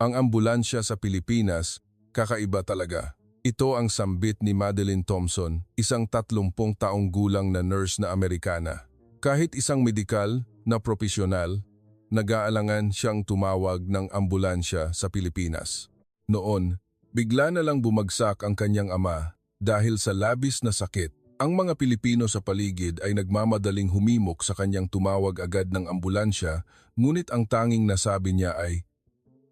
Ang ambulansya sa Pilipinas, kakaiba talaga. Ito ang sambit ni Madeline Thompson, isang 30 taong gulang na nurse na Amerikana. Kahit isang medikal na propesyonal, nag-aalangan siyang tumawag ng ambulansya sa Pilipinas. Noon, bigla na lang bumagsak ang kanyang ama dahil sa labis na sakit. Ang mga Pilipino sa paligid ay nagmamadaling humimok sa kanyang tumawag agad ng ambulansya, ngunit ang tanging nasabi niya ay,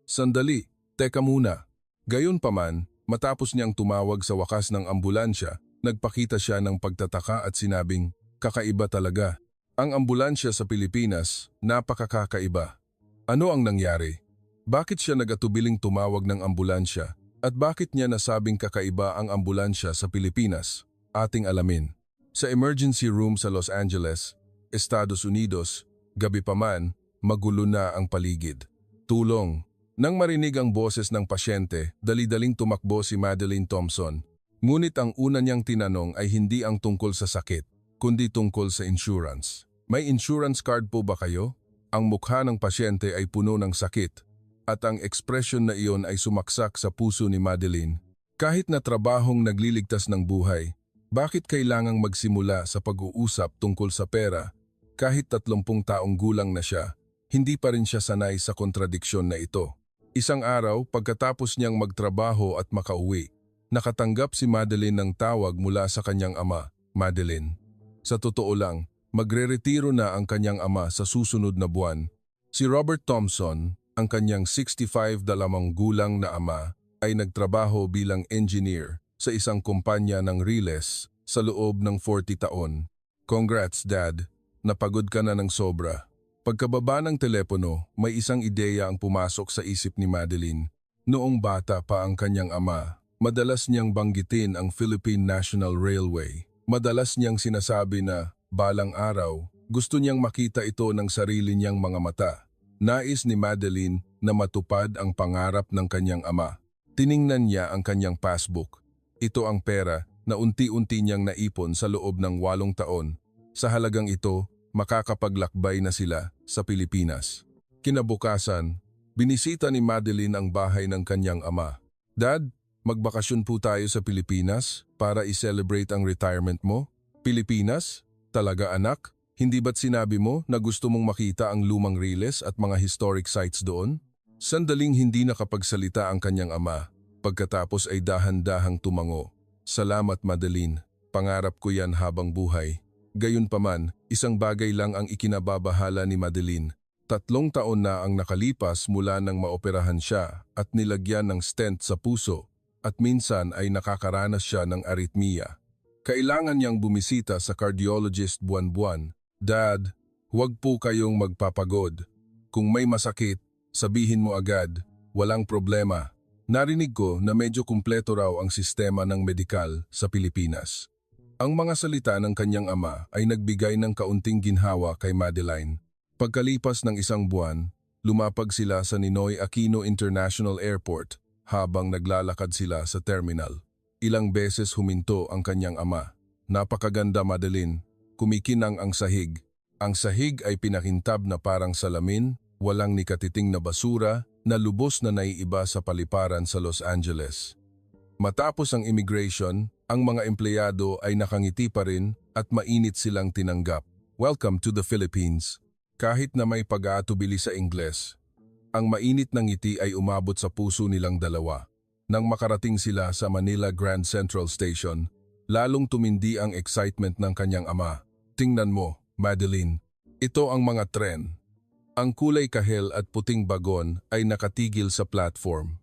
"Sandali, teka muna." Gayunpaman, matapos niyang tumawag sa wakas ng ambulansya, nagpakita siya ng pagtataka at sinabing, "Kakaiba talaga. Ang ambulansya sa Pilipinas, napakakaiba." Ano ang nangyari? Bakit siya nag-atubiling tumawag ng ambulansya? At bakit niya nasabing kakaiba ang ambulansya sa Pilipinas? Ating alamin. Sa emergency room sa Los Angeles, Estados Unidos, gabi pa man, magulo na ang paligid. Tulong. Nang marinig ang boses ng pasyente, dali-daling tumakbo si Madeline Thompson. Ngunit ang una niyang tinanong ay hindi ang tungkol sa sakit, kundi tungkol sa insurance. "May insurance card po ba kayo?" Ang mukha ng pasyente ay puno ng sakit, at ang ekspresyon na iyon ay sumaksak sa puso ni Madeline. Kahit na trabahong nagliligtas ng buhay, bakit kailangang magsimula sa pag-uusap tungkol sa pera? Kahit 30 taong gulang na siya, hindi pa rin siya sanay sa kontradiksyon na ito. Isang araw, pagkatapos niyang magtrabaho at makauwi, nakatanggap si Madeline ng tawag mula sa kanyang ama, Madeline. Sa totoo lang, magre-retiro na ang kanyang ama sa susunod na buwan. Si Robert Thompson, ang kanyang 65 gulang na ama, ay nagtrabaho bilang engineer sa isang kumpanya ng riles sa loob ng 40 taon. "Congrats, Dad. Napagod ka na ng sobra." Pagkababa ng telepono, may isang ideya ang pumasok sa isip ni Madeline. Noong bata pa ang kanyang ama, madalas niyang banggitin ang Philippine National Railway. Madalas niyang sinasabi na, balang araw, gusto niyang makita ito ng sarili niyang mga mata. Nais ni Madeline na matupad ang pangarap ng kanyang ama. Tiningnan niya ang kanyang passbook. Ito ang pera na unti-unti niyang naipon sa loob ng 8 taon. Sa halagang ito, makakapaglakbay na sila sa Pilipinas. Kinabukasan, binisita ni Madeline ang bahay ng kanyang ama. "Dad, magbakasyon po tayo sa Pilipinas para i-celebrate ang retirement mo." "Pilipinas? Talaga anak? Hindi ba't sinabi mo na gusto mong makita ang lumang riles at mga historic sites doon?" Sandaling hindi nakapagsalita ang kanyang ama. Pagkatapos ay dahan-dahang tumango. "Salamat, Madeline. Pangarap ko yan habang buhay." Gayunpaman, isang bagay lang ang ikinababahala ni Madeline. 3 taon na ang nakalipas mula nang maoperahan siya at nilagyan ng stent sa puso, at minsan ay nakakaranas siya ng arrhythmia. Kailangan niyang bumisita sa cardiologist buwan-buwan. "Dad, huwag po kayong magpapagod. Kung may masakit, sabihin mo agad, walang problema." Narinig ko na medyo kumpleto raw ang sistema ng medikal sa Pilipinas. Ang mga salita ng kanyang ama ay nagbigay ng kaunting ginhawa kay Madeline. Pagkalipas ng 1 buwan, lumapag sila sa Ninoy Aquino International Airport habang naglalakad sila sa terminal. Ilang beses huminto ang kanyang ama. "Napakaganda, Madeline. Kumikinang ang sahig. Ang sahig ay pinakintab na parang salamin, walang nikatiting na basura, na lubos na naiiba sa paliparan sa Los Angeles." Matapos ang immigration, ang mga empleyado ay nakangiti pa rin at mainit silang tinanggap. "Welcome to the Philippines." Kahit na may pag-aatubili sa Ingles, ang mainit ng ngiti ay umabot sa puso nilang dalawa. Nang makarating sila sa Manila Grand Central Station, lalong tumindi ang excitement ng kanyang ama. "Tingnan mo, Madeline. Ito ang mga tren." Ang kulay kahel at puting bagon ay nakatigil sa platform.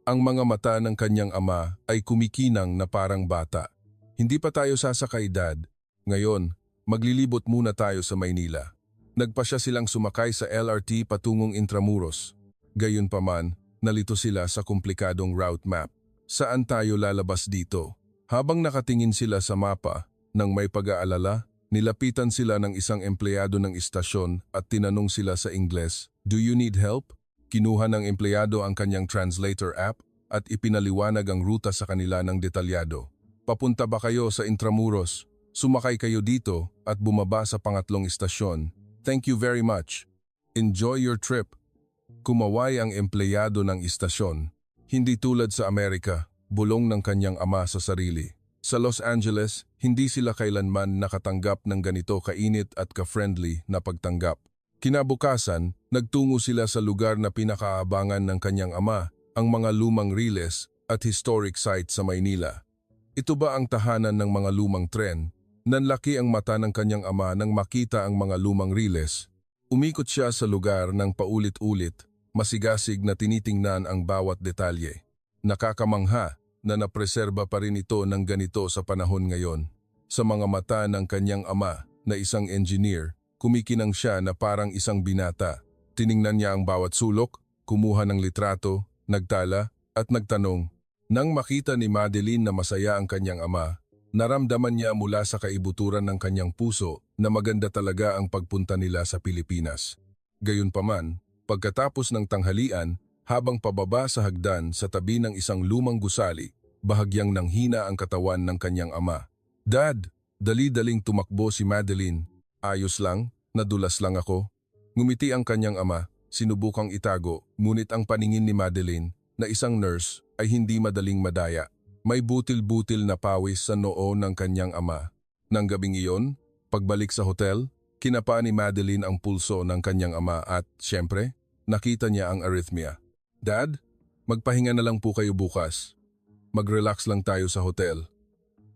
Ang mga mata ng kanyang ama ay kumikinang na parang bata. "Hindi pa tayo sasakay, Dad. Ngayon, maglilibot muna tayo sa Maynila." Nagpasya silang sumakay sa LRT patungong Intramuros. Gayunpaman, nalito sila sa komplikadong route map. "Saan tayo lalabas dito?" Habang nakatingin sila sa mapa, nang may pag-aalala, nilapitan sila ng isang empleyado ng istasyon at tinanong sila sa Ingles, "Do you need help?" Kinuha ng empleyado ang kanyang translator app at ipinaliwanag ang ruta sa kanila ng detalyado. "Papunta ba kayo sa Intramuros? Sumakay kayo dito at bumaba sa pangatlong istasyon. Thank you very much. Enjoy your trip." Kumaway ang empleyado ng istasyon. Hindi tulad sa Amerika, bulong ng kanyang ama sa sarili. Sa Los Angeles, hindi sila kailanman nakatanggap ng ganito kainit at ka-friendly na pagtanggap. Kinabukasan, nagtungo sila sa lugar na pinakaabangan ng kanyang ama, ang mga lumang riles at historic site sa Maynila. Ito ba ang tahanan ng mga lumang tren? Nanlaki ang mata ng kanyang ama nang makita ang mga lumang riles. Umikot siya sa lugar ng paulit-ulit, masigasig na tinitingnan ang bawat detalye. Nakakamangha na napreserba pa rin ito ng ganito sa panahon ngayon. Sa mga mata ng kanyang ama na isang engineer, kumikinang siya na parang isang binata. Tiningnan niya ang bawat sulok, kumuha ng litrato, nagtala at nagtanong. Nang makita ni Madeline na masaya ang kanyang ama, naramdaman niya mula sa kaibuturan ng kanyang puso na maganda talaga ang pagpunta nila sa Pilipinas. Gayunpaman, pagkatapos ng tanghalian, habang pababa sa hagdan sa tabi ng isang lumang gusali, bahagyang nanghina ang katawan ng kanyang ama. "Dad!" Dali-daling tumakbo si Madeline. "Ayos lang, nadulas lang ako." Ngumiti ang kanyang ama, sinubukang itago, ngunit ang paningin ni Madeline, na isang nurse, ay hindi madaling madaya. May butil-butil na pawis sa noo ng kanyang ama. Nang gabing iyon, pagbalik sa hotel, kinapa ni Madeline ang pulso ng kanyang ama at, siyempre, nakita niya ang arrhythmia. "Dad, magpahinga na lang po kayo bukas. Mag-relax lang tayo sa hotel."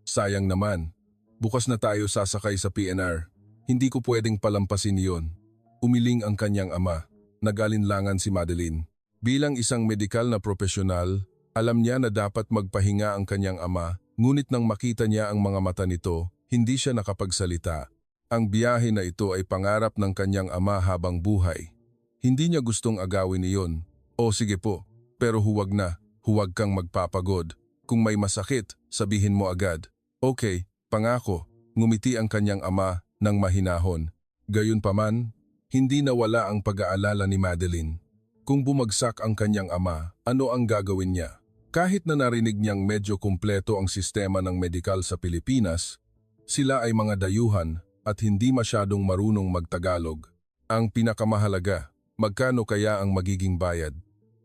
"Sayang naman. Bukas na tayo sasakay sa PNR. Hindi ko pwedeng palampasin iyon." Umiling ang kanyang ama. Nag-alinlangan si Madeline. Bilang isang medikal na profesional, alam niya na dapat magpahinga ang kanyang ama, ngunit nang makita niya ang mga mata nito, hindi siya nakapagsalita. Ang biyahe na ito ay pangarap ng kanyang ama habang buhay. Hindi niya gustong agawin iyon. "O sige po, pero huwag na, huwag kang magpapagod. Kung may masakit, sabihin mo agad." "Okay, pangako." Ngumiti ang kanyang ama ng mahinahon. Gayunpaman, hindi nawala ang pag-aalala ni Madeline. Kung bumagsak ang kanyang ama, ano ang gagawin niya? Kahit na narinig niyang medyo kumpleto ang sistema ng medikal sa Pilipinas, sila ay mga dayuhan at hindi masyadong marunong magtagalog. Ang pinakamahalaga, magkano kaya ang magiging bayad?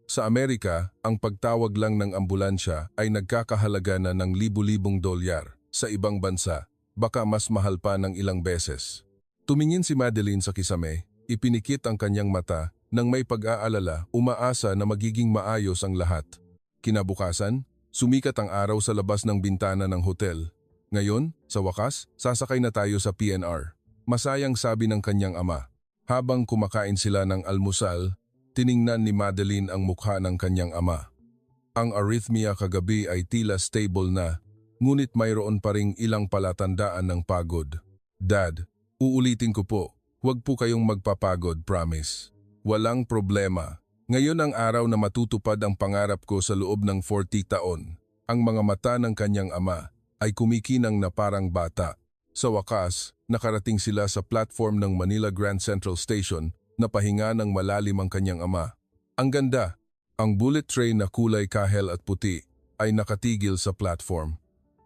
Sa Amerika, ang pagtawag lang ng ambulansya ay nagkakahalaga na ng libu-libong dolyar. Sa ibang bansa, baka mas mahal pa ng ilang beses. Tumingin si Madeline sa kisame, ipinikit ang kanyang mata. Nang may pag-aalala, umaasa na magiging maayos ang lahat. Kinabukasan, sumikat ang araw sa labas ng bintana ng hotel. Ngayon, sa wakas, sasakay na tayo sa PNR. Masayang sabi ng kanyang ama. Habang kumakain sila ng almusal, tiningnan ni Madeline ang mukha ng kanyang ama. Ang arrhythmia kagabi ay tila stable na, ngunit mayroon pa ring ilang palatandaan ng pagod. "Dad, uulitin ko po, huwag po kayong magpapagod, promise." "Walang problema. Ngayon ang araw na matutupad ang pangarap ko sa loob ng 40 taon. Ang mga mata ng kanyang ama ay kumikinang na parang bata. Sa wakas, nakarating sila sa platform ng Manila Grand Central Station na pahinga ng malalim ang kanyang ama. Ang ganda, ang bullet train na kulay kahel at puti ay nakatigil sa platform.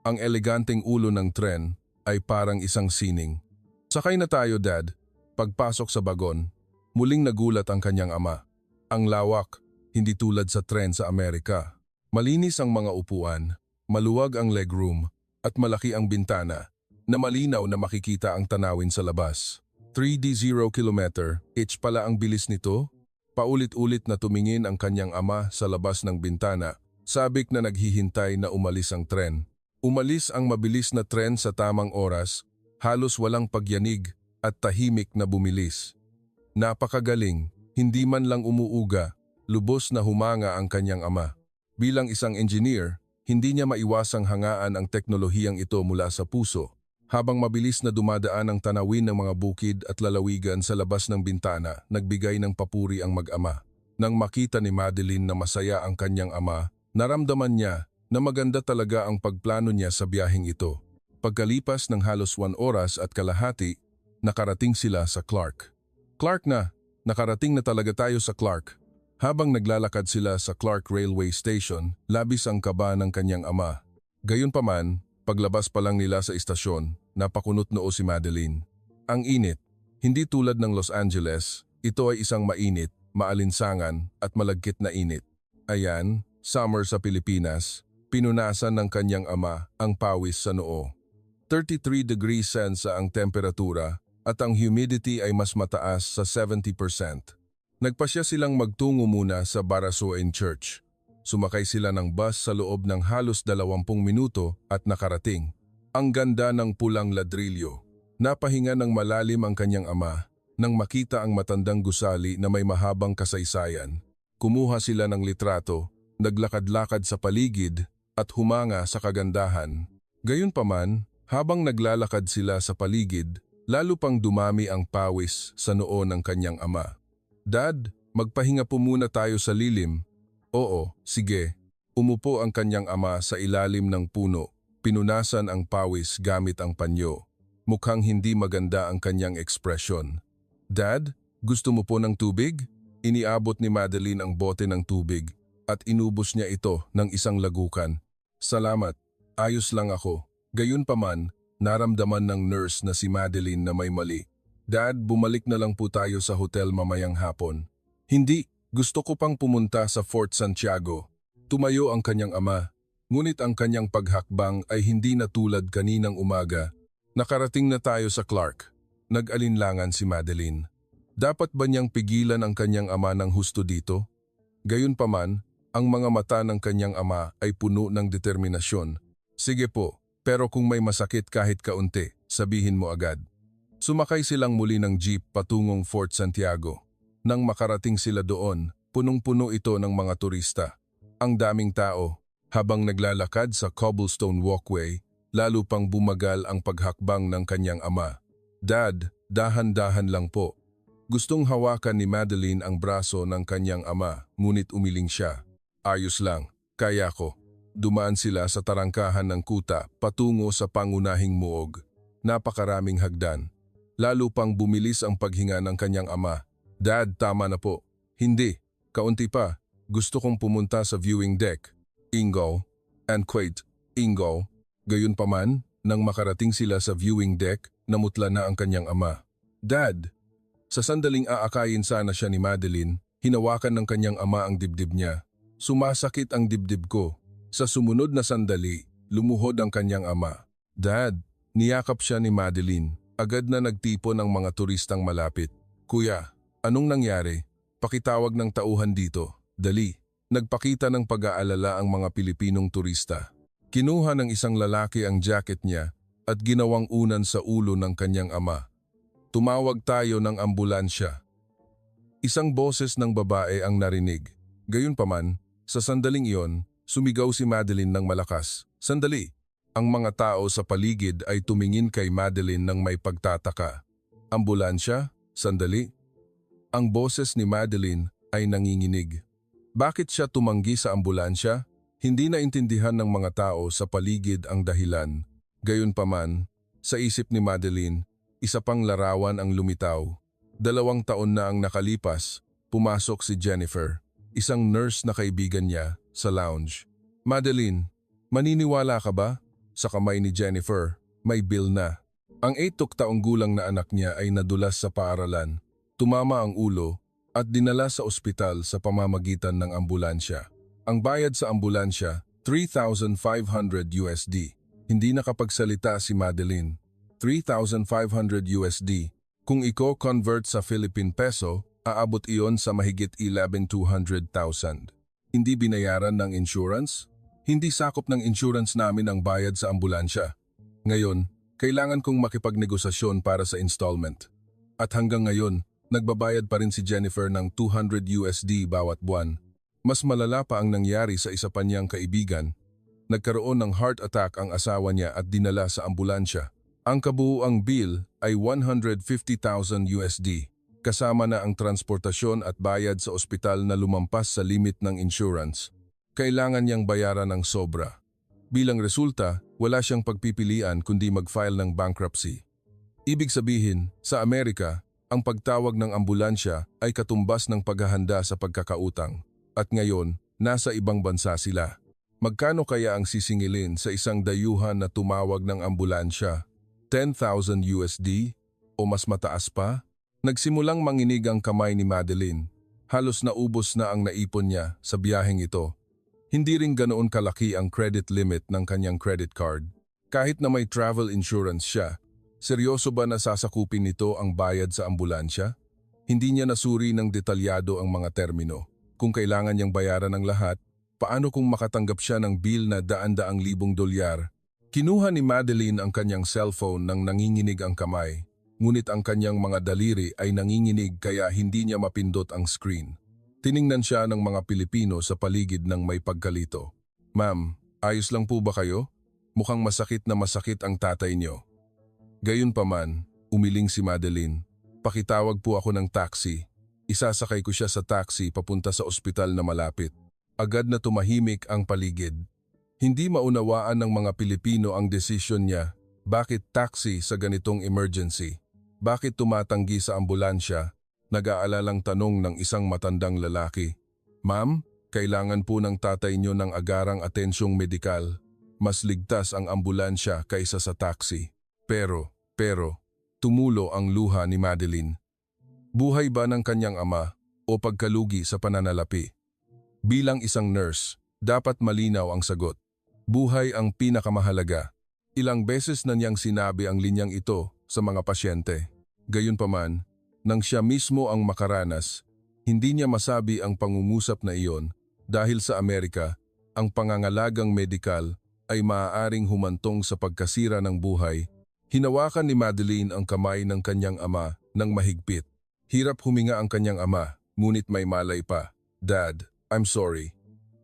Ang eleganteng ulo ng tren ay parang isang sining. "Sakay na tayo, Dad." Pagpasok sa bagon, muling nagulat ang kanyang ama. Ang lawak, hindi tulad sa tren sa Amerika. Malinis ang mga upuan, maluwag ang legroom, at malaki ang bintana na malinaw na makikita ang tanawin sa labas. 3D 0 km, pala ang bilis nito? Paulit-ulit na tumingin ang kanyang ama sa labas ng bintana, sabik na naghihintay na umalis ang tren. Umalis ang mabilis na tren sa tamang oras, halos walang pagyanig at tahimik na bumilis. Napakagaling, hindi man lang umuuga, lubos na humanga ang kanyang ama. Bilang isang engineer, hindi niya maiwasang hangaan ang teknolohiyang ito mula sa puso. Habang mabilis na dumadaan ang tanawin ng mga bukid at lalawigan sa labas ng bintana, nagbigay ng papuri ang mag-ama. Nang makita ni Madeline na masaya ang kanyang ama, naramdaman niya na maganda talaga ang pagplano niya sa biyaheng ito. Pagkalipas ng halos 1 oras at kalahati, nakarating sila sa Clark. "Clark na! Nakarating na talaga tayo sa Clark." Habang naglalakad sila sa Clark Railway Station, labis ang kaba ng kanyang ama. Gayunpaman, paglabas pa lang nila sa istasyon, napakunot noo si Madeline. Ang init, hindi tulad ng Los Angeles, ito ay isang mainit, maalinsangan at malagkit na init. Ayan, summer sa Pilipinas, pinunasan ng kanyang ama ang pawis sa noo. 33 degrees Celsius ang temperatura at ang humidity ay mas mataas sa 70%. Nagpasya silang magtungo muna sa Barasoen Church. Sumakay sila ng bus sa loob ng halos 20 minuto at nakarating. Ang ganda ng pulang ladrilyo. Napahinga ng malalim ang kanyang ama nang makita ang matandang gusali na may mahabang kasaysayan. Kumuha sila ng litrato, naglakad-lakad sa paligid at humanga sa kagandahan. Gayunpaman, habang naglalakad sila sa paligid, lalo pang dumami ang pawis sa noo ng kanyang ama. Dad, magpahinga po muna tayo sa lilim. Oo, sige. Umupo ang kanyang ama sa ilalim ng puno. Pinunasan ang pawis gamit ang panyo. Mukhang hindi maganda ang kanyang ekspresyon. Dad, gusto mo po ng tubig? Iniabot ni Madeline ang bote ng tubig at inubos niya ito ng isang lagukan. Salamat, ayos lang ako. Gayunpaman, naramdaman ng nurse na si Madeline na may mali. Dad, bumalik na lang po tayo sa hotel mamayang hapon. Hindi, gusto ko pang pumunta sa Fort Santiago. Tumayo ang kanyang ama, ngunit ang kanyang paghakbang ay hindi na tulad kaninang umaga. Nakarating na tayo sa Clark. Nag-alinlangan si Madeline. Dapat ba niyang pigilan ang kanyang ama ng husto dito? Gayunpaman, ang mga mata ng kanyang ama ay puno ng determinasyon. Sige po. Pero kung may masakit kahit kaunti, sabihin mo agad. Sumakay silang muli ng jeep patungong Fort Santiago. Nang makarating sila doon, punong-puno ito ng mga turista. Ang daming tao, habang naglalakad sa cobblestone walkway, lalo pang bumagal ang paghakbang ng kanyang ama. Dad, dahan-dahan lang po. Gustong hawakan ni Madeline ang braso ng kanyang ama, ngunit umiling siya. Ayos lang, kaya ko. Dumaan sila sa tarangkahan ng kuta patungo sa pangunahing muog. Napakaraming hagdan. Lalo pang bumilis ang paghinga ng kanyang ama. Dad, tama na po. Hindi, kaunti pa. Gusto kong pumunta sa viewing deck. Ingo, and wait, Ingo. Gayunpaman, nang makarating sila sa viewing deck, namutla na ang kanyang ama. Dad! Sa sandaling aakayin sana siya ni Madeline, hinawakan ng kanyang ama ang dibdib niya. Sumasakit ang dibdib ko. Sa sumunod na sandali, lumuhod ang kanyang ama. Dad, niyakap siya ni Madeline. Agad na nagtipon ang mga turistang malapit. Kuya, anong nangyari? Pakitawag ng tauhan dito. Dali. Nagpakita ng pag-aalala ang mga Pilipinong turista. Kinuha ng isang lalaki ang jacket niya at ginawang unan sa ulo ng kanyang ama. Tumawag tayo ng ambulansya. Isang boses ng babae ang narinig. Gayunpaman, sa sandaling iyon, sumigaw si Madeline ng malakas. Sandali! Ang mga tao sa paligid ay tumingin kay Madeline ng may pagtataka. Ambulansya? Sandali? Ang boses ni Madeline ay nanginginig. Bakit siya tumanggi sa ambulansya? Hindi naintindihan ng mga tao sa paligid ang dahilan. Gayunpaman, sa isip ni Madeline, isa pang larawan ang lumitaw. 2 taon na ang nakalipas, pumasok si Jennifer, isang nurse na kaibigan niya, sa lounge. Madeline, maniniwala ka ba? Sa kamay ni Jennifer, may bill na. Ang 8 taong gulang na anak niya ay nadulas sa paaralan, tumama ang ulo at dinala sa ospital sa pamamagitan ng ambulansya. Ang bayad sa ambulansya, $3,500 USD. Hindi nakapagsalita si Madeline. $3,500 USD. Kung i-convert sa Philippine peso, aabot iyon sa mahigit 11,200,000. Hindi binayaran ng insurance? Hindi sakop ng insurance namin ang bayad sa ambulansya. Ngayon, kailangan kong makipagnegosasyon para sa installment. At hanggang ngayon, nagbabayad pa rin si Jennifer ng $200 USD bawat buwan. Mas malala pa ang nangyari sa isa pa niyang kaibigan. Nagkaroon ng heart attack ang asawa niya at dinala sa ambulansya. Ang kabuuang bill ay $150,000 USD. Kasama na ang transportasyon at bayad sa ospital na lumampas sa limit ng insurance. Kailangan niyang bayaran ng sobra. Bilang resulta, wala siyang pagpipilian kundi mag-file ng bankruptcy. Ibig sabihin, sa Amerika, ang pagtawag ng ambulansya ay katumbas ng paghahanda sa pagkakautang. At ngayon, nasa ibang bansa sila. Magkano kaya ang sisingilin sa isang dayuhan na tumawag ng ambulansya? 10,000 USD? O mas mataas pa? Nagsimulang manginig ang kamay ni Madeline. Halos naubos na ang naipon niya sa biyaheng ito. Hindi rin ganoon kalaki ang credit limit ng kanyang credit card. Kahit na may travel insurance siya, seryoso ba na sasakupin nito ang bayad sa ambulansya? Hindi niya nasuri ng detalyado ang mga termino. Kung kailangan niyang bayaran ang lahat, paano kung makatanggap siya ng bill na daan-daang libong dolyar? Kinuha ni Madeline ang kanyang cellphone nang nanginginig ang kamay. Ngunit ang kanyang mga daliri ay nanginginig kaya hindi niya mapindot ang screen. Tiningnan siya ng mga Pilipino sa paligid ng may pagkalito. "Ma'am, ayos lang po ba kayo? Mukhang masakit na masakit ang tatay niyo." Gayunpaman, umiling si Madeline. "Pakitawag po ako ng taxi." Isasakay ko siya sa taxi papunta sa ospital na malapit. Agad na tumahimik ang paligid. Hindi maunawaan ng mga Pilipino ang desisyon niya. Bakit taxi sa ganitong emergency? Bakit tumatanggi sa ambulansya? Nag-aalalang tanong ng isang matandang lalaki. "Ma'am, kailangan po ng tatay niyo ng agarang atensyong medikal. Mas ligtas ang ambulansya kaysa sa taxi." Pero, tumulo ang luha ni Madeline. Buhay ba ng kanyang ama o pagkalugi sa pananalapi? Bilang isang nurse, dapat malinaw ang sagot. Buhay ang pinakamahalaga. Ilang beses na niyang sinabi ang linyang ito sa mga pasyente. Gayunpaman, nang siya mismo ang makaranas, hindi niya masabi ang pangungusap na iyon dahil sa Amerika, ang pangangalagang medikal ay maaaring humantong sa pagkasira ng buhay. Hinawakan ni Madeline ang kamay ng kanyang ama ng mahigpit. Hirap huminga ang kanyang ama, ngunit may malay pa. "Dad, I'm sorry."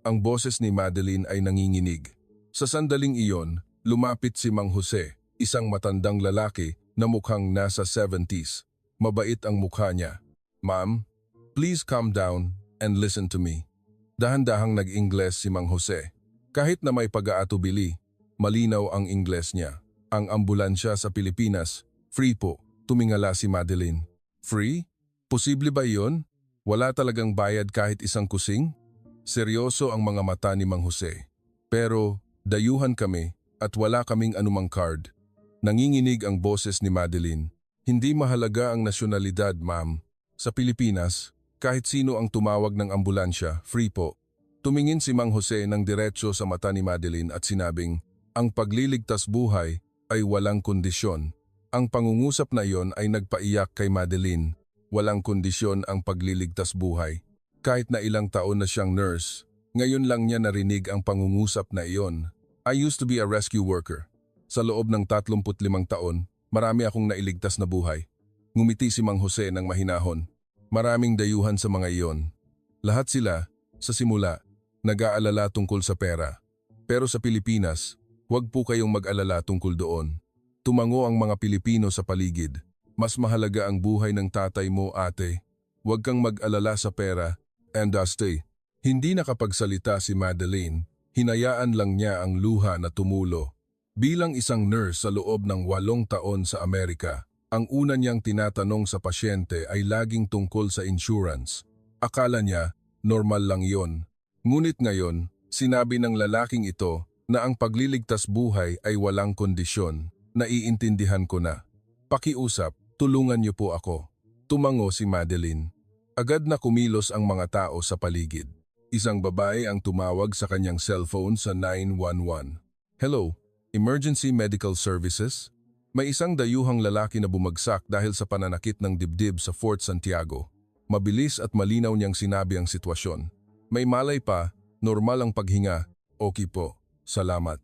Ang boses ni Madeline ay nanginginig. Sa sandaling iyon, lumapit si Mang Jose, isang matandang lalaki na mukhang nasa 70s. Mabait ang mukha niya. "Ma'am, please calm down and listen to me." Dahan-dahang nag-Ingles si Mang Jose. Kahit na may pag-aatubili, malinaw ang Ingles niya. "Ang ambulansya sa Pilipinas, free po." Tumingala si Madeline. "Free? Posible ba iyon? Wala talagang bayad kahit isang kusing?" Seryoso ang mga mata ni Mang Jose. "Pero dayuhan kami at wala kaming anumang card." Nanginginig ang boses ni Madeline. "Hindi mahalaga ang nasyonalidad, ma'am. Sa Pilipinas, kahit sino ang tumawag ng ambulansya, free po." Tumingin si Mang Jose ng diretso sa mata ni Madeline at sinabing, "Ang pagliligtas buhay ay walang kondisyon." Ang pangungusap na iyon ay nagpaiyak kay Madeline. Walang kondisyon ang pagliligtas buhay. Kahit na ilang taon na siyang nurse, ngayon lang niya narinig ang pangungusap na iyon. "I used to be a rescue worker. Sa loob ng 35 taon, marami akong nailigtas na buhay." Ngumiti si Mang Jose ng mahinahon. "Maraming dayuhan sa mga iyon. Lahat sila, sa simula, nag-aalala tungkol sa pera. Pero sa Pilipinas, huwag po kayong mag-alala tungkol doon." Tumango ang mga Pilipino sa paligid. "Mas mahalaga ang buhay ng tatay mo, ate. Huwag kang mag-alala sa pera, and stay." Hindi nakapagsalita si Madeline. Hinayaan lang niya ang luha na tumulo. Bilang isang nurse sa loob ng 8 taon sa Amerika, ang una niyang tinatanong sa pasyente ay laging tungkol sa insurance. Akala niya, normal lang yon. Ngunit ngayon, sinabi ng lalaking ito na ang pagliligtas buhay ay walang kondisyon. "Naiintindihan ko na. Pakiusap, tulungan niyo po ako." Tumango si Madeline. Agad na kumilos ang mga tao sa paligid. Isang babae ang tumawag sa kanyang cellphone sa 911. "Hello, Emergency Medical Services?" May isang dayuhang lalaki na bumagsak dahil sa pananakit ng dibdib sa Fort Santiago. Mabilis at malinaw niyang sinabi ang sitwasyon. "May malay pa, normal ang paghinga." "Okay po, salamat."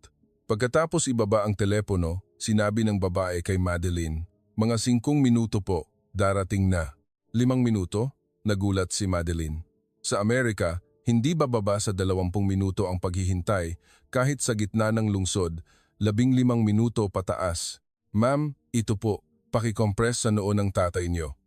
Pagkatapos ibaba ang telepono, sinabi ng babae kay Madeline, "Mga 5 minuto po, darating na." 5 minuto? Nagulat si Madeline. Sa Amerika, hindi bababa sa 20 minuto ang paghihintay kahit sa gitna ng lungsod, 15 minuto pataas. "Ma'am, ito po, pakicompress sa noo ng tatay niyo."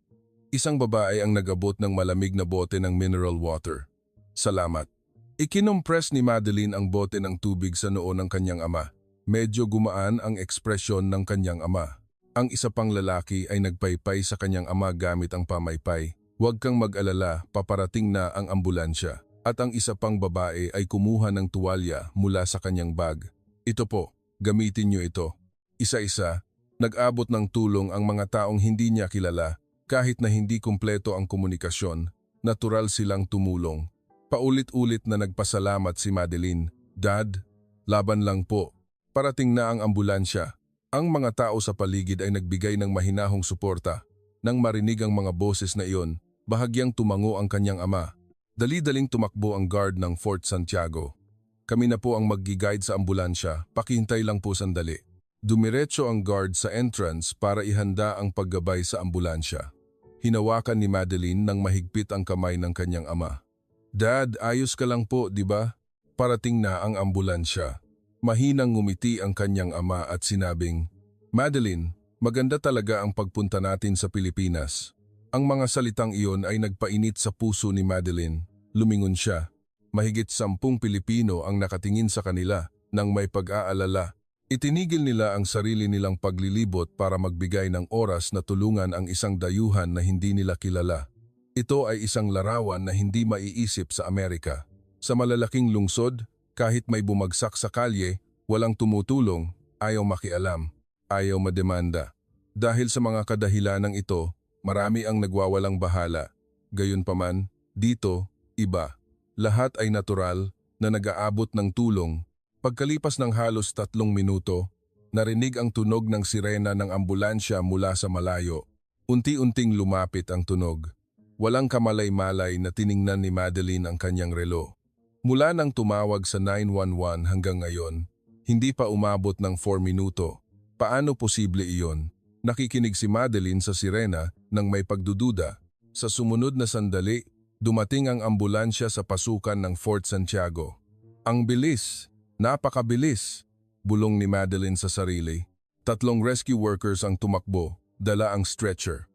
Isang babae ang nagabot ng malamig na bote ng mineral water. "Salamat." Ikinompress ni Madeline ang bote ng tubig sa noo ng kanyang ama. Medyo gumaan ang ekspresyon ng kanyang ama. Ang isa pang lalaki ay nagpaypay sa kanyang ama gamit ang pamaypay. "Huwag kang mag-alala, paparating na ang ambulansya." At ang isa pang babae ay kumuha ng tuwalya mula sa kanyang bag. "Ito po, gamitin niyo ito." Isa-isa, nag-abot ng tulong ang mga taong hindi niya kilala. Kahit na hindi kumpleto ang komunikasyon, natural silang tumulong. Paulit-ulit na nagpasalamat si Madeline. Dad, laban lang po. Parating na ang ambulansya. Ang mga tao sa paligid ay nagbigay ng mahinahong suporta. Nang marinig ang mga boses na iyon, bahagyang tumango ang kanyang ama. Dali-daling tumakbo ang guard ng Fort Santiago. Kami na po ang mag-guide sa ambulansya, pakihintay lang po sandali. Dumiretso ang guard sa entrance para ihanda ang paggabay sa ambulansya. Hinawakan ni Madeline nang mahigpit ang kamay ng kanyang ama. Dad, ayos ka lang po, di ba? Parating na ang ambulansya. Mahinang ngumiti ang kanyang ama at sinabing, Madeline, maganda talaga ang pagpunta natin sa Pilipinas. Ang mga salitang iyon ay nagpainit sa puso ni Madeline. Lumingon siya. Mahigit 10 Pilipino ang nakatingin sa kanila nang may pag-aalala. Itinigil nila ang sarili nilang paglilibot para magbigay ng oras na tulungan ang isang dayuhan na hindi nila kilala. Ito ay isang larawan na hindi maiisip sa Amerika. Sa malalaking lungsod, kahit may bumagsak sa kalye, walang tumutulong, ayaw makialam, ayaw mademanda. Dahil sa mga kadahilanang ito, marami ang nagwawalang bahala. Gayunpaman, dito, iba. Lahat ay natural na nag-aabot ng tulong. Pagkalipas ng halos 3 minuto, narinig ang tunog ng sirena ng ambulansya mula sa malayo. Unti-unting lumapit ang tunog. Walang kamalay-malay na tiningnan ni Madeline ang kanyang relo. Mula nang tumawag sa 911 hanggang ngayon, hindi pa umabot ng 4 minuto. Paano posible iyon? Nakikinig si Madeline sa sirena nang may pagdududa. Sa sumunod na sandali, dumating ang ambulansya sa pasukan ng Fort Santiago. Ang bilis! Napakabilis! Bulong ni Madeline sa sarili. 3 rescue workers ang tumakbo, dala ang stretcher.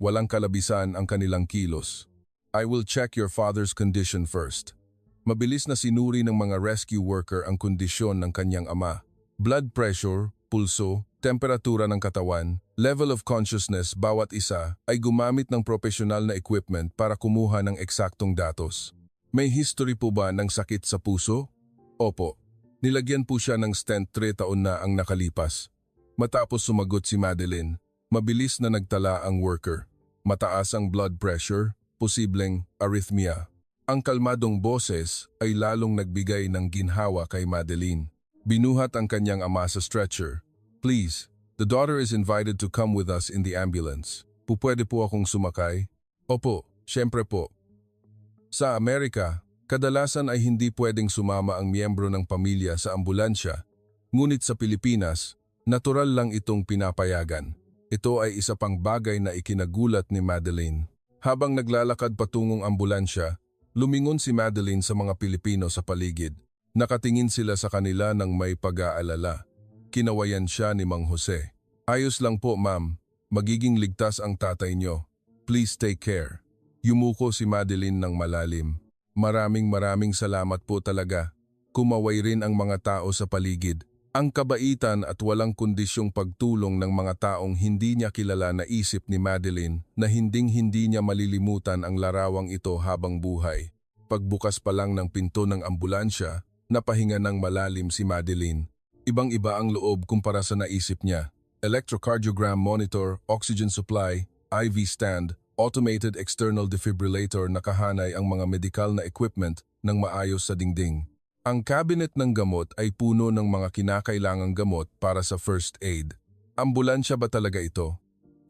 Walang kalabisan ang kanilang kilos. I will check your father's condition first. Mabilis na sinuri ng mga rescue worker ang kondisyon ng kanyang ama. Blood pressure, pulso, temperatura ng katawan, level of consciousness bawat isa ay gumamit ng profesional na equipment para kumuha ng eksaktong datos. May history po ba ng sakit sa puso? Opo. Nilagyan po siya ng stent 3 taon na ang nakalipas. Matapos sumagot si Madeline, mabilis na nagtala ang worker. Mataas ang blood pressure, posibleng arrhythmia. Ang kalmadong boses ay lalong nagbigay ng ginhawa kay Madeline. Binuhat ang kanyang ama sa stretcher. Please, the daughter is invited to come with us in the ambulance. Pupwede po akong sumakay? Opo, syempre po. Sa Amerika, kadalasan ay hindi pwedeng sumama ang miyembro ng pamilya sa ambulansya, ngunit sa Pilipinas, natural lang itong pinapayagan. Ito ay isa pang bagay na ikinagulat ni Madeline. Habang naglalakad patungong ambulansya, lumingon si Madeline sa mga Pilipino sa paligid. Nakatingin sila sa kanila ng may pag-aalala. Kinawayan siya ni Mang Jose. Ayos lang po, ma'am. Magiging ligtas ang tatay niyo. Please take care. Yumuko si Madeline ng malalim. Maraming salamat po talaga. Kumaway rin ang mga tao sa paligid. Ang kabaitan at walang kondisyong pagtulong ng mga taong hindi niya kilala na isip ni Madeline na hinding-hindi niya malilimutan ang larawang ito habang buhay. Pagbukas pa lang ng pinto ng ambulansya, napahinga ng malalim si Madeline. Ibang-iba ang loob kumpara sa naisip niya. Electrocardiogram monitor, oxygen supply, IV stand, automated external defibrillator nakahanay ang mga medikal na equipment ng maayos sa dingding. Ang cabinet ng gamot ay puno ng mga kinakailangang gamot para sa first aid. Ambulansya ba talaga ito?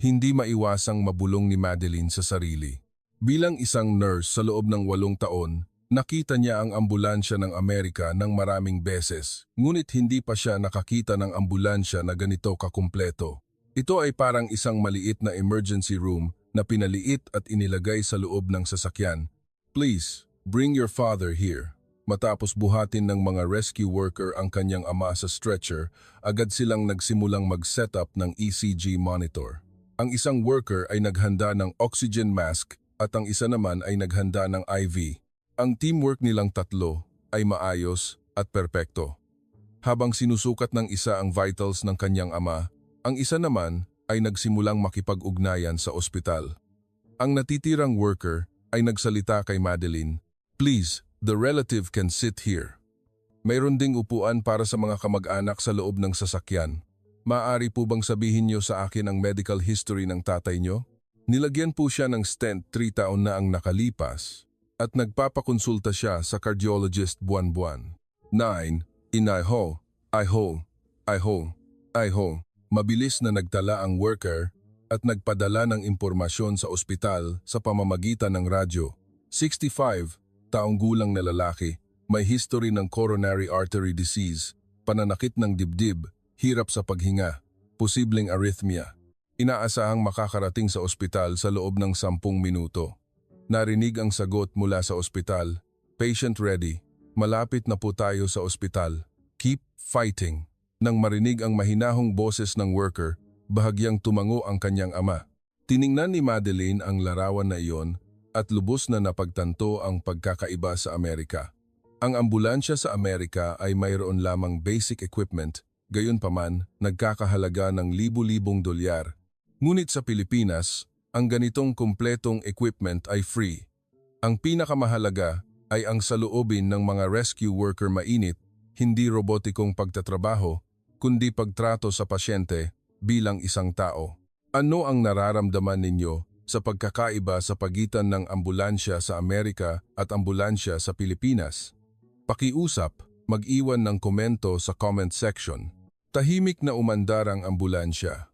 Hindi maiwasang mabulong ni Madeline sa sarili. Bilang isang nurse sa loob ng 8 taon, nakita niya ang ambulansya ng Amerika ng maraming beses, ngunit hindi pa siya nakakita ng ambulansya na ganito kakumpleto. Ito ay parang isang maliit na emergency room na pinaliit at inilagay sa loob ng sasakyan. Please, bring your father here. Matapos buhatin ng mga rescue worker ang kanyang ama sa stretcher, agad silang nagsimulang mag-setup ng ECG monitor. Ang isang worker ay naghanda ng oxygen mask at ang isa naman ay naghanda ng IV. Ang teamwork nilang 3 ay maayos at perpekto. Habang sinusukat ng isa ang vitals ng kanyang ama, ang isa naman ay nagsimulang makipag-ugnayan sa ospital. Ang natitirang worker ay nagsalita kay Madeline, "Please, the relative can sit here." Mayroon ding upuan para sa mga kamag-anak sa loob ng sasakyan. Maaari po bang sabihin niyo sa akin ang medical history ng tatay niyo? Nilagyan po siya ng stent 3 taon na ang nakalipas at nagpapakonsulta siya sa cardiologist buwan-buwan. 9. Iho. Mabilis na nagtala ang worker at nagpadala ng impormasyon sa ospital sa pamamagitan ng radyo. 65, taong gulang na lalaki, may history ng coronary artery disease, pananakit ng dibdib, hirap sa paghinga, posibleng arrhythmia. Inaasahang makakarating sa ospital sa loob ng 10 minuto. Narinig ang sagot mula sa ospital, "Patient ready, malapit na po tayo sa ospital. Keep fighting." Nang marinig ang mahinahong boses ng worker, bahagyang tumango ang kanyang ama. Tiningnan ni Madeline ang larawan na iyon at lubos na napagtanto ang pagkakaiba sa Amerika. Ang ambulansya sa Amerika ay mayroon lamang basic equipment, gayunpaman nagkakahalaga ng libu-libong dolyar. Ngunit sa Pilipinas, ang ganitong kumpletong equipment ay free. Ang pinakamahalaga ay ang saloobin ng mga rescue worker mainit, hindi robotikong pagtatrabaho, kundi pagtrato sa pasyente bilang isang tao. Ano ang nararamdaman ninyo sa pagkakaiba sa pagitan ng ambulansya sa Amerika at ambulansya sa Pilipinas? Pakiusap, mag-iwan ng komento sa comment section. Tahimik na umandar ang ambulansya.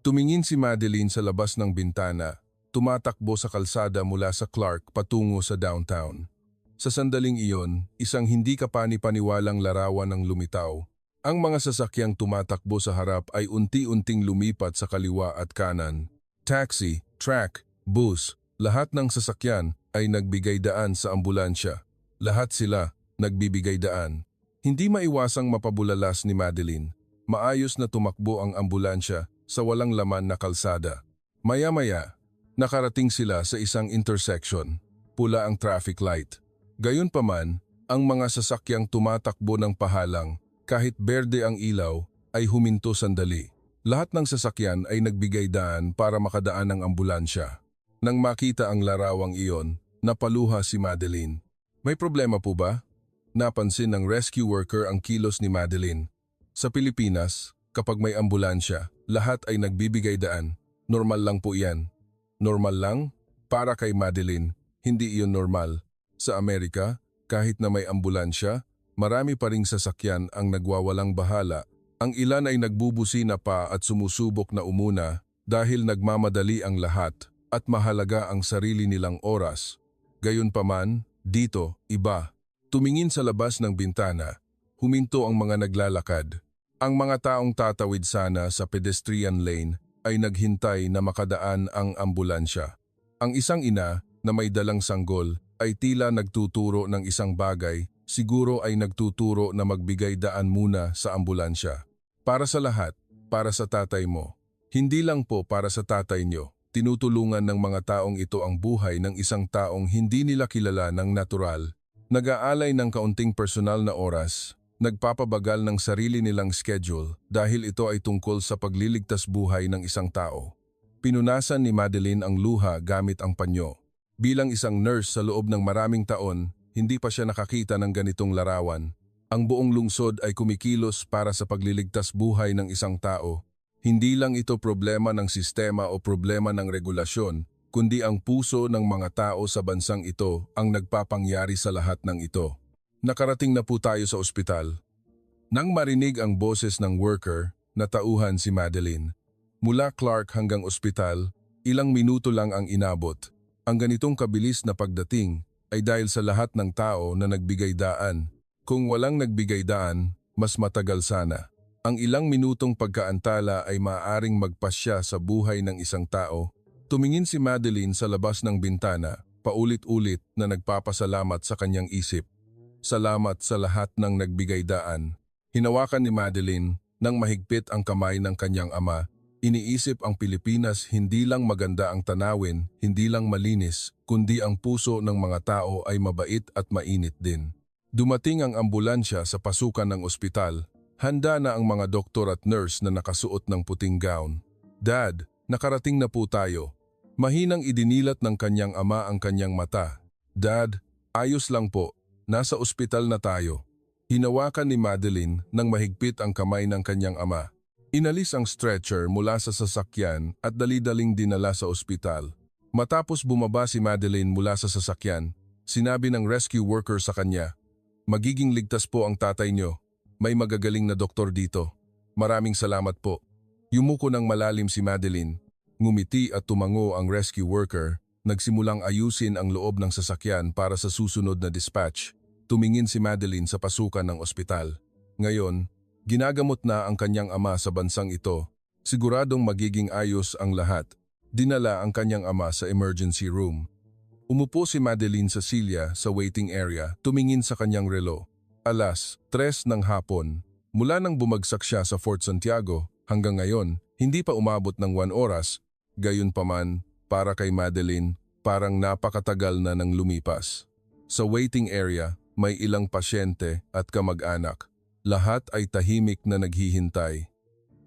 Tumingin si Madeline sa labas ng bintana, tumatakbo sa kalsada mula sa Clark patungo sa downtown. Sa sandaling iyon, isang hindi kapani-paniwalang larawan ang lumitaw. Ang mga sasakyang tumatakbo sa harap ay unti-unting lumipat sa kaliwa at kanan. Taxi, truck, bus, lahat ng sasakyan ay nagbigay daan sa ambulansya. Lahat sila nagbibigay daan. Hindi maiwasang mapabulalas ni Madeline. Maayos na tumakbo ang ambulansya sa walang laman na kalsada. Maya-maya, nakarating sila sa isang intersection. Pula ang traffic light. Gayunpaman, ang mga sasakyang tumatakbo ng pahalang, kahit berde ang ilaw, ay huminto sandali. Lahat ng sasakyan ay nagbigay daan para makadaan ang ambulansya. Nang makita ang larawang iyon, napaluha si Madeline. May problema po ba? Napansin ng rescue worker ang kilos ni Madeline. Sa Pilipinas, kapag may ambulansya, lahat ay nagbibigay daan. Normal lang po yan. Normal lang? Para kay Madeline, hindi iyon normal. Sa Amerika, kahit na may ambulansya, marami pa ring sasakyan ang nagwawalang bahala. Ang ilan ay nagbubusina pa at sumusubok na umuna dahil nagmamadali ang lahat at mahalaga ang sarili nilang oras. Gayunpaman, dito, iba. Tumingin sa labas ng bintana, huminto ang mga naglalakad. Ang mga taong tatawid sana sa pedestrian lane ay naghintay na makadaan ang ambulansya. Ang isang ina na may dalang sanggol ay tila nagtuturo ng isang bagay, siguro ay nagtuturo na magbigay daan muna sa ambulansya. Para sa lahat, para sa tatay mo. Hindi lang po para sa tatay nyo. Tinutulungan ng mga taong ito ang buhay ng isang taong hindi nila kilala ng natural. Nag-aalay ng kaunting personal na oras, nagpapabagal ng sarili nilang schedule dahil ito ay tungkol sa pagliligtas buhay ng isang tao. Pinunasan ni Madeline ang luha gamit ang panyo. Bilang isang nurse sa loob ng maraming taon, hindi pa siya nakakita ng ganitong larawan. Ang buong lungsod ay kumikilos para sa pagliligtas buhay ng isang tao. Hindi lang ito problema ng sistema o problema ng regulasyon, kundi ang puso ng mga tao sa bansang ito ang nagpapangyari sa lahat ng ito. Nakarating na po tayo sa ospital. Nang marinig ang boses ng worker, natauhan si Madeline. Mula Clark hanggang ospital, ilang minuto lang ang inabot. Ang ganitong kabilis na pagdating ay dahil sa lahat ng tao na nagbigay daan. Kung walang nagbigay daan, mas matagal sana. Ang ilang minutong pagkaantala ay maaaring magpasya sa buhay ng isang tao. Tumingin si Madeline sa labas ng bintana, paulit-ulit na nagpapasalamat sa kanyang isip. Salamat sa lahat ng nagbigay daan. Hinawakan ni Madeline nang mahigpit ang kamay ng kanyang ama. Iniisip ang Pilipinas hindi lang maganda ang tanawin, hindi lang malinis, kundi ang puso ng mga tao ay mabait at mainit din. Dumating ang ambulansya sa pasukan ng ospital. Handa na ang mga doktor at nurse na nakasuot ng puting gown. Dad, nakarating na po tayo. Mahinang idinilat ng kanyang ama ang kanyang mata. Dad, ayos lang po. Nasa ospital na tayo. Hinawakan ni Madeline nang mahigpit ang kamay ng kanyang ama. Inalis ang stretcher mula sa sasakyan at dali-daling dinala sa ospital. Matapos bumaba si Madeline mula sa sasakyan, sinabi ng rescue worker sa kanya, "Magiging ligtas po ang tatay niyo. May magagaling na doktor dito. Maraming salamat po." Yumuko ng malalim si Madeline. Ngumiti at tumango ang rescue worker. Nagsimulang ayusin ang loob ng sasakyan para sa susunod na dispatch. Tumingin si Madeline sa pasukan ng ospital. Ngayon, ginagamot na ang kanyang ama sa bansang ito. Siguradong magiging ayos ang lahat. Dinala ang kanyang ama sa emergency room. Umupo si Madeline sa silya sa waiting area, tumingin sa kanyang relo. 3:00 ng hapon. Mula nang bumagsak siya sa Fort Santiago, hanggang ngayon, hindi pa umabot ng 1 oras. Gayunpaman, para kay Madeline, parang napakatagal na nang lumipas. Sa waiting area, may ilang pasyente at kamag-anak. Lahat ay tahimik na naghihintay.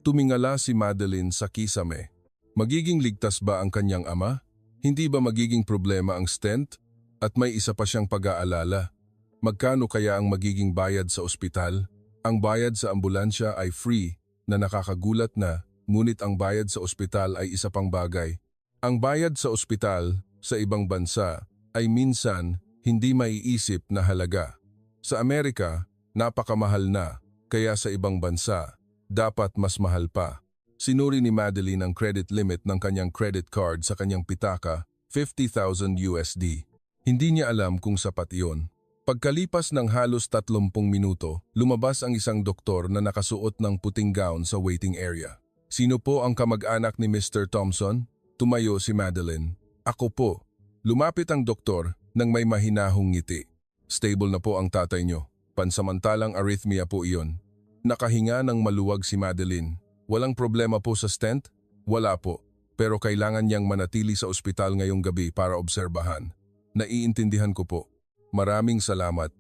Tumingala si Madeline sa kisame. Magiging ligtas ba ang kanyang ama? Hindi ba magiging problema ang stent? At may isa pa siyang pag-aalala. Magkano kaya ang magiging bayad sa ospital? Ang bayad sa ambulansya ay free, na nakakagulat na, ngunit ang bayad sa ospital ay isa pang bagay. Ang bayad sa ospital, sa ibang bansa, ay minsan hindi maiisip na halaga. Sa Amerika, napakamahal na, kaya sa ibang bansa, dapat mas mahal pa. Sinuri ni Madeline ang credit limit ng kanyang credit card sa kanyang pitaka, $50,000. Hindi niya alam kung sapat iyon. Pagkalipas ng halos 30 minuto, lumabas ang isang doktor na nakasuot ng puting gown sa waiting area. "Sino po ang kamag-anak ni Mr. Thompson?" Tumayo si Madeline. "Ako po." Lumapit ang doktor nang may mahinahong ngiti. "Stable na po ang tatay niyo. Pansamantalang arrhythmia po iyon." Nakahinga ng maluwag si Madeline. "Walang problema po sa stent?" "Wala po, pero kailangan niyang manatili sa ospital ngayong gabi para obserbahan." "Naiintindihan ko po. Maraming salamat."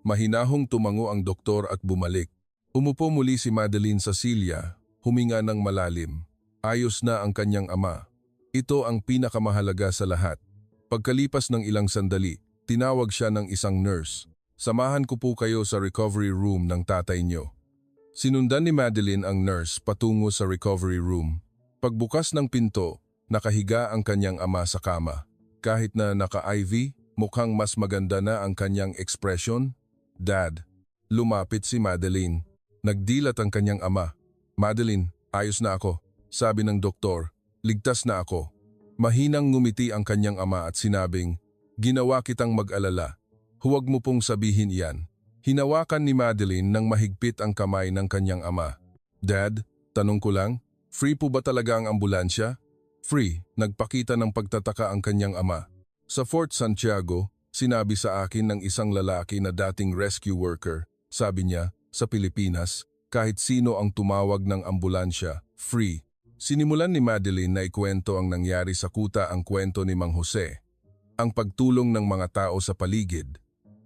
Mahinahong tumango ang doktor at bumalik. Umupo muli si Madeline sa silya, huminga ng malalim. Ayos na ang kanyang ama. Ito ang pinakamahalaga sa lahat. Pagkalipas ng ilang sandali, tinawag siya ng isang nurse. "Samahan ko po kayo sa recovery room ng tatay niyo." Sinundan ni Madeline ang nurse patungo sa recovery room. Pagbukas ng pinto, nakahiga ang kanyang ama sa kama. Kahit na naka-IV, mukhang mas maganda na ang kanyang ekspresyon. "Dad." Lumapit si Madeline. Nagdilat ang kanyang ama. "Madeline, ayos na ako," sabi ng doktor. "Ligtas na ako." Mahinang ngumiti ang kanyang ama at sinabing, "Ginawa kitang mag-alala. Huwag mo pong sabihin iyan." Hinawakan ni Madeline ng mahigpit ang kamay ng kanyang ama. "Dad, tanong ko lang, free po ba talaga ang ambulansya?" "Free," nagpakita ng pagtataka ang kanyang ama. "Sa Fort Santiago, sinabi sa akin ng isang lalaki na dating rescue worker, sabi niya, sa Pilipinas, kahit sino ang tumawag ng ambulansya, free." Sinimulan ni Madeline na ikwento ang nangyari sa kuta, ang kwento ni Mang Jose, ang pagtulong ng mga tao sa paligid,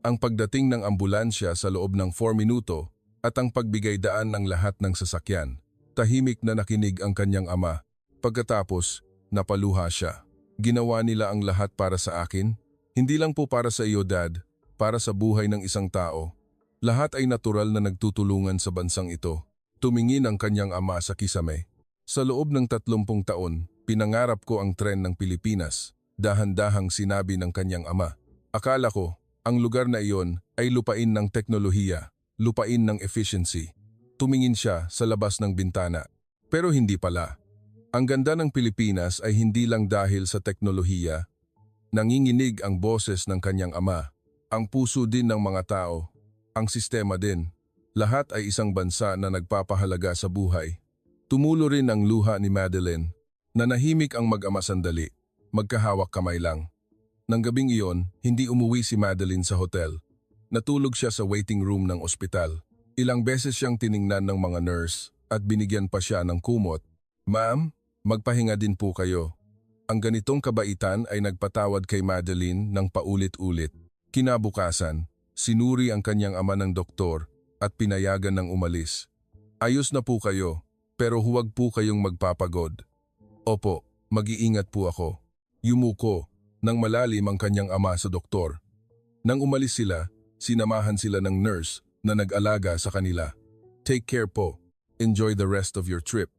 ang pagdating ng ambulansya sa loob ng 4 minuto at ang pagbigay daan ng lahat ng sasakyan. Tahimik na nakinig ang kanyang ama. Pagkatapos, napaluha siya. "Ginawa nila ang lahat para sa akin? Hindi lang po para sa iyo, Dad, para sa buhay ng isang tao. Lahat ay natural na nagtutulungan sa bansang ito." Tumingin ang kanyang ama sa kisame. "Sa loob ng 30 taon, pinangarap ko ang tren ng Pilipinas," dahan-dahang sinabi ng kanyang ama. "Akala ko, ang lugar na iyon ay lupain ng teknolohiya, lupain ng efficiency." Tumingin siya sa labas ng bintana. Pero hindi pala. Ang ganda ng Pilipinas ay hindi lang dahil sa teknolohiya. Nanginginig ang boses ng kanyang ama. Ang puso din ng mga tao. Ang sistema din. Lahat ay isang bansa na nagpapahalaga sa buhay. Tumulo rin ang luha ni Madeline. Nanahimik ang mag-ama sandali. Magkahawak kamay lang. Nang gabing iyon, hindi umuwi si Madeline sa hotel. Natulog siya sa waiting room ng ospital. Ilang beses siyang tiningnan ng mga nurse at binigyan pa siya ng kumot. "Ma'am, magpahinga din po kayo." Ang ganitong kabaitan ay nagpatawad kay Madeline ng paulit-ulit. Kinabukasan, sinuri ang kanyang ama ng doktor at pinayagan ng umalis. "Ayos na po kayo, pero huwag po kayong magpapagod." "Opo, mag-iingat po ako." Yumuko ng malalim ang kanyang ama sa doktor. Nang umalis sila, sinamahan sila ng nurse na nag-alaga sa kanila. "Take care po." Enjoy the rest of your trip.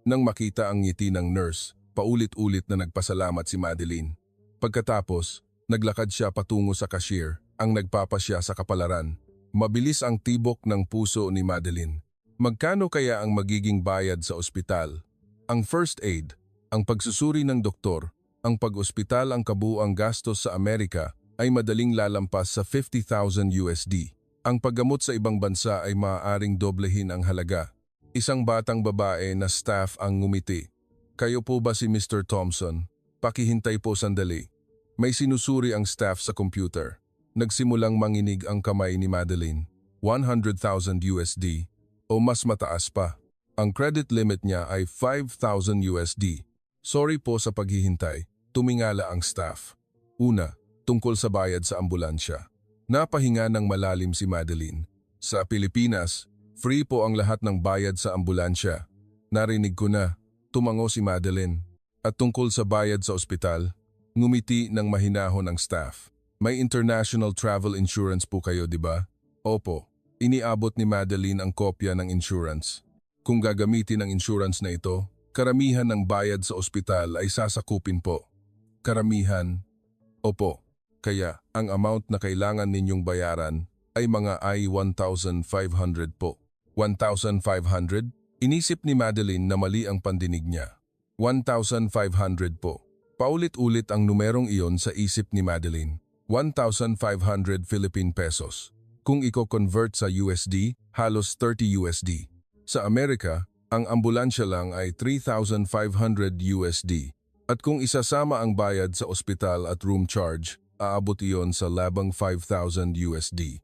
Nang makita ang ngiti ng nurse, paulit-ulit na nagpasalamat si Madeline. Pagkatapos, naglakad siya patungo sa cashier, ang nagpapasya sa kapalaran. Mabilis ang tibok ng puso ni Madeline. Magkano kaya ang magiging bayad sa ospital? Ang first aid, ang pagsusuri ng doktor, ang pag-ospital ang kabuuang gastos sa Amerika ay madaling lalampas sa $50,000 USD. Ang paggamot sa ibang bansa ay maaaring doblehin ang halaga. Isang batang babae na staff ang ngumiti. Kayo po ba si Mr. Thompson? Pakihintay po sandali. May sinusuri ang staff sa computer. Nagsimulang manginig ang kamay ni Madeline. 100,000 USD o mas mataas pa. Ang credit limit niya ay 5,000 USD. Sorry po sa paghihintay. Tumingala ang staff. Una, tungkol sa bayad sa ambulansya. Napahinga ng malalim si Madeline. Sa Pilipinas, free po ang lahat ng bayad sa ambulansya. Narinig ko na, tumango si Madeline. At tungkol sa bayad sa ospital, ngumiti ng mahinahon ang staff. May international travel insurance po kayo, di ba? Opo. Iniabot ni Madeline ang kopya ng insurance. Kung gagamitin ang insurance na ito, karamihan ng bayad sa ospital ay sasakupin po. Karamihan? Opo. Kaya ang amount na kailangan ninyong bayaran ay mga I-1,500 po. 1,500? Inisip ni Madeline na mali ang pandinig niya. 1,500 po. Paulit-ulit ang numerong iyon sa isip ni Madeline. 1,500 Philippine pesos. Kung i-convert sa USD, halos 30 USD. Sa Amerika, ang ambulansya lang ay 3,500 USD. At kung isasama ang bayad sa ospital at room charge, aabot iyon sa labang 5,000 USD.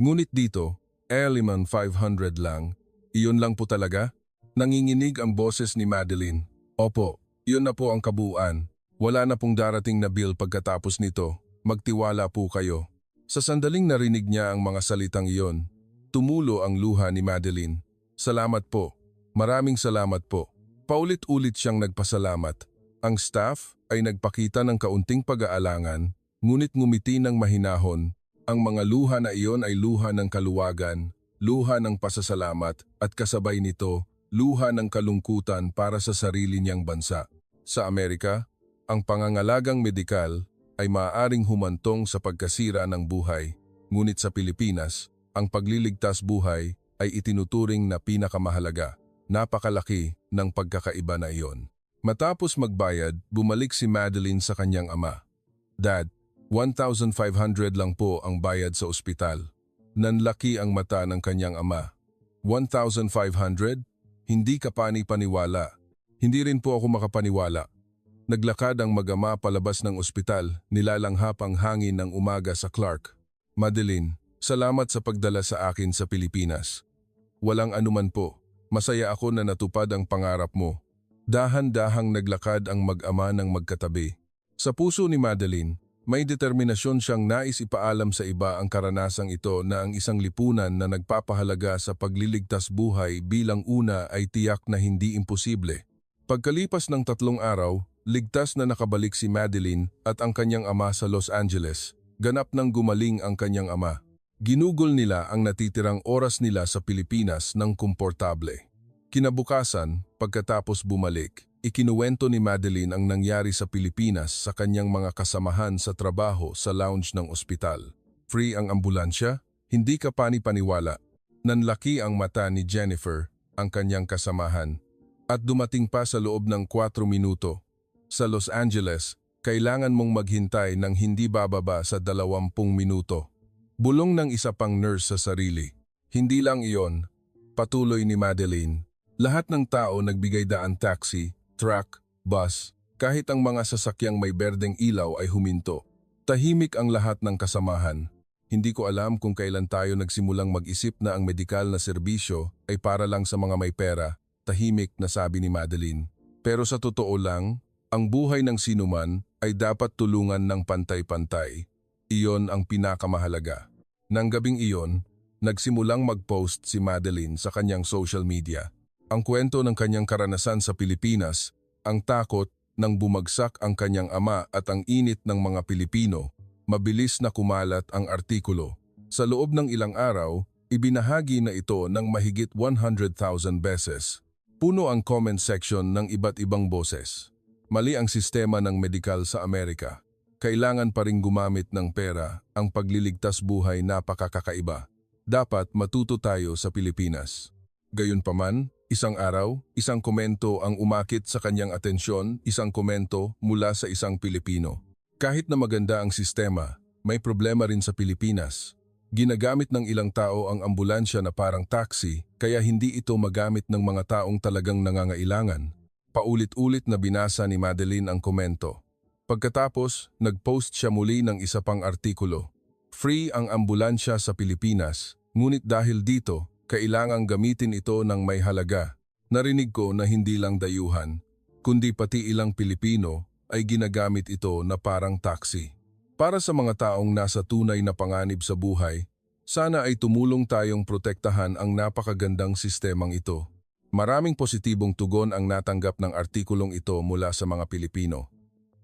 Ngunit dito, Liman 500 lang. Iyon lang po talaga? Nanginginig ang boses ni Madeline. Opo, iyon na po ang kabuuan. Wala na pong darating na bill pagkatapos nito. Magtiwala po kayo. Sa sandaling narinig niya ang mga salitang iyon, tumulo ang luha ni Madeline. Salamat po. Maraming salamat po. Paulit-ulit siyang nagpasalamat. Ang staff ay nagpakita ng kaunting pag-aalangan, ngunit ngumiti ng mahinahon. Ang mga luha na iyon ay luha ng kaluwagan, luha ng pasasalamat at kasabay nito, luha ng kalungkutan para sa sarili niyang bansa. Sa Amerika, ang pangangalagang medikal ay maaaring humantong sa pagkasira ng buhay, ngunit sa Pilipinas, ang pagliligtas buhay ay itinuturing na pinakamahalaga. Napakalaki ng pagkakaiba na iyon. Matapos magbayad, bumalik si Madeline sa kanyang ama. Dad, 1,500 lang po ang bayad sa ospital. Nanlaki ang mata ng kanyang ama. 1,500? Hindi ka pani-paniwala. Hindi rin po ako makapaniwala. Naglakad ang mag-ama palabas ng ospital, nilalanghap ang hangin ng umaga sa Clark. Madeline, salamat sa pagdala sa akin sa Pilipinas. Walang anuman po. Masaya ako na natupad ang pangarap mo. Dahan-dahang naglakad ang mag-ama ng magkatabi. Sa puso ni Madeline, may determinasyon siyang nais ipaalam sa iba ang karanasang ito na ang isang lipunan na nagpapahalaga sa pagliligtas buhay bilang una ay tiyak na hindi imposible. Pagkalipas ng 3 araw, ligtas na nakabalik si Madeline at ang kanyang ama sa Los Angeles. Ganap nang gumaling ang kanyang ama. Ginugol nila ang natitirang oras nila sa Pilipinas ng komportable. Kinabukasan, pagkatapos bumalik, ikinuwento ni Madeline ang nangyari sa Pilipinas sa kanyang mga kasamahan sa trabaho sa lounge ng ospital. Free ang ambulansya? Hindi ka pani-paniwala. Nanlaki ang mata ni Jennifer, ang kanyang kasamahan. At dumating pa sa loob ng 4 minuto. Sa Los Angeles, kailangan mong maghintay ng hindi bababa sa 20 minuto. Bulong ng isa pang nurse sa sarili. Hindi lang iyon, patuloy ni Madeline. Lahat ng tao nagbigay daan taxi, truck, bus, kahit ang mga sasakyang may berdeng ilaw ay huminto. Tahimik ang lahat ng kasamahan. Hindi ko alam kung kailan tayo nagsimulang mag-isip na ang medikal na serbisyo ay para lang sa mga may pera, tahimik na sabi ni Madeline. Pero sa totoo lang, ang buhay ng sinuman ay dapat tulungan ng pantay-pantay. Iyon ang pinakamahalaga. Nang gabing iyon, nagsimulang mag-post si Madeline sa kanyang social media. Ang kwento ng kanyang karanasan sa Pilipinas, ang takot nang bumagsak ang kanyang ama at ang init ng mga Pilipino, mabilis na kumalat ang artikulo. Sa loob ng ilang araw, Ibinahagi na ito ng mahigit 100,000 beses. Puno ang comment section ng iba't ibang boses. Mali ang sistema ng medikal sa Amerika. Kailangan pa ring gumamit ng pera, ang pagliligtas buhay napakakaiba. Dapat matuto tayo sa Pilipinas. Gayunpaman, isang araw, isang komento ang umakit sa kanyang atensyon, isang komento mula sa isang Pilipino. Kahit na maganda ang sistema, may problema rin sa Pilipinas. Ginagamit ng ilang tao ang ambulansya na parang taxi, kaya hindi ito magamit ng mga taong talagang nangangailangan. Paulit-ulit na binasa ni Madeline ang komento. Pagkatapos, nag-post siya muli ng isa pang artikulo. Free ang ambulansya sa Pilipinas, ngunit dahil dito, kailangang gamitin ito ng may halaga. Narinig ko na hindi lang dayuhan, kundi pati ilang Pilipino ay ginagamit ito na parang taxi. Para sa mga taong nasa tunay na panganib sa buhay, sana ay tumulong tayong protektahan ang napakagandang sistemang ito. Maraming positibong tugon ang natanggap ng artikulong ito mula sa mga Pilipino.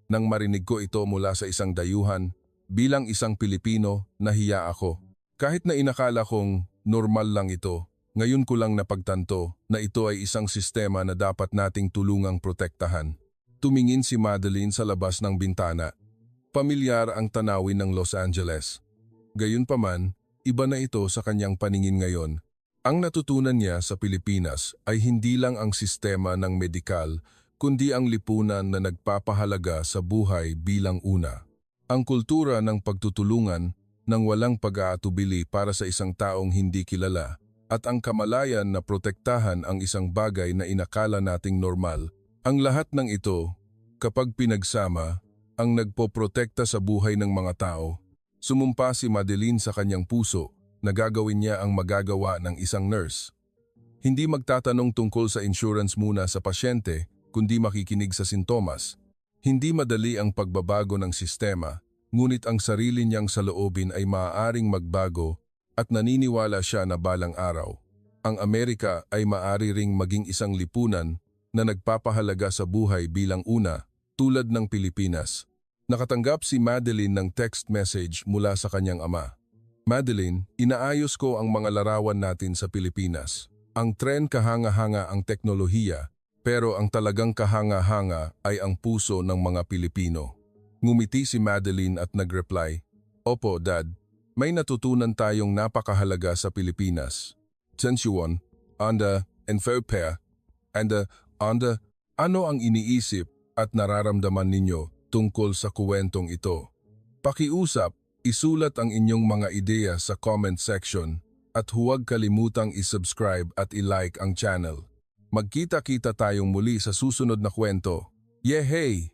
Nang marinig ko ito mula sa isang dayuhan, bilang isang Pilipino, nahiya ako. Kahit na inakala kong normal lang ito, ngayon ko lang napagtanto na ito ay isang sistema na dapat nating tulungang protektahan. Tumingin si Madeline sa labas ng bintana. Pamilyar ang tanawin ng Los Angeles. Gayunpaman, iba na ito sa kanyang paningin ngayon. Ang natutunan niya sa Pilipinas ay hindi lang ang sistema ng medikal, kundi ang lipunan na nagpapahalaga sa buhay bilang una. Ang kultura ng pagtutulungan nang walang pag-aatubili para sa isang taong hindi kilala at ang kamalayan na protektahan ang isang bagay na inakala nating normal. Ang lahat ng ito, kapag pinagsama, ang nagpoprotekta sa buhay ng mga tao. Sumumpa si Madeline sa kanyang puso na gagawin niya ang magagawa ng isang nurse. Hindi magtatanong tungkol sa insurance muna sa pasyente, kundi makikinig sa sintomas. Hindi madali ang pagbabago ng sistema, ngunit ang sarili niyang saloobin ay maaaring magbago at naniniwala siya na balang araw. Ang Amerika ay maaari ring maging isang lipunan na nagpapahalaga sa buhay bilang una, tulad ng Pilipinas. Nakatanggap si Madeline ng text message mula sa kanyang ama. Madeline, inaayos ko ang mga larawan natin sa Pilipinas. Ang tren kahanga-hanga ang teknolohiya, pero ang talagang kahanga-hanga ay ang puso ng mga Pilipino. Ngumiti si Madeline at nag-reply, "Opo, Dad, may natutunan tayong napakahalaga sa Pilipinas. Sensuon, anda, and fair and anda, ano ang iniisip at nararamdaman ninyo tungkol sa kuwentong ito? Pakiusap, isulat ang inyong mga ideya sa comment section at huwag kalimutang isubscribe at ilike ang channel. Magkita-kita tayong muli sa susunod na kwento. Yehey!